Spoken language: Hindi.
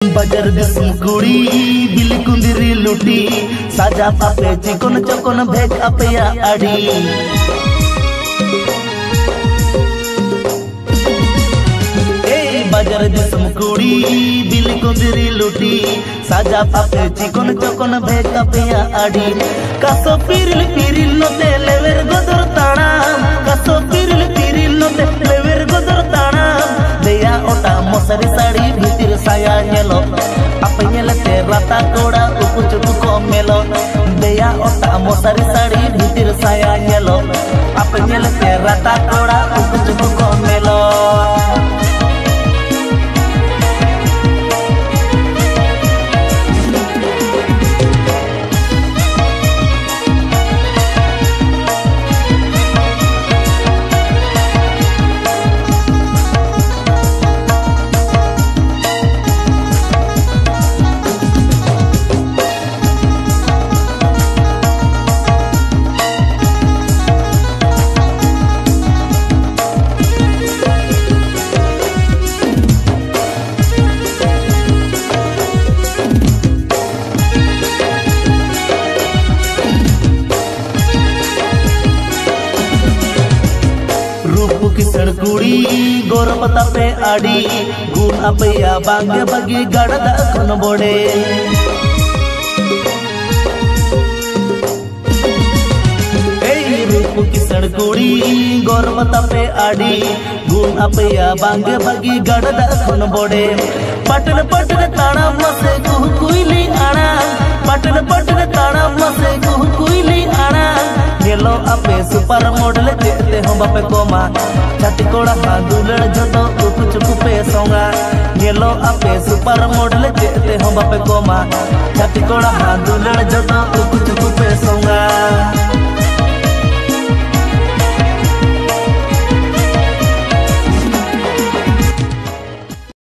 बजर दिसम कुड़ी बिल कुंदरी लुटी साजा पापे चिकन चकन भेज अपया आड़ी बजर दिसम कुड़ी बिल कुंदरी लुटी साजा पापे चिकन चकन भेज अपया आड़ी कासो पिरिल पिरिल नोते लेवेर गोदर ताणाम कासो पिरिल पिरिल नोते लेवेर गोदर ताणाम देया ओटा मसरी साड़ी भीतर साया नेलो अपनेलते राता कोड़ा उकु चुकु को मेलो देया ओटा मसरी साड़ी भीतर साया नेलो अपनेलते राता कोड़ा उकु चुकु को मेलो किसड़ कुड़ी गोरपता पे आड़ी गुण अपया बांगे बगी गड़दा खन बोड़े रूप किसड़ कुड़ी गोरपता पे आड़ी गुण अपया बांगे बगी गड़दा खन बोड़े पटन पटन ताड़ा मसे कुह कुइली आड़ा पटन पटन ताड़ा मसे कुह कुइली आड़ा गेलो अपे सुपर मॉडल चेते हम बापे कोमा छाती कोड़ा हादुलड़ झटो उकु चुकु पे सोंगा गेलो अपे सुपर मॉडल चेते हम बापे कोमा छाती कोड़ा हादुलड़ झटो उकु चुकु पे सोंगा।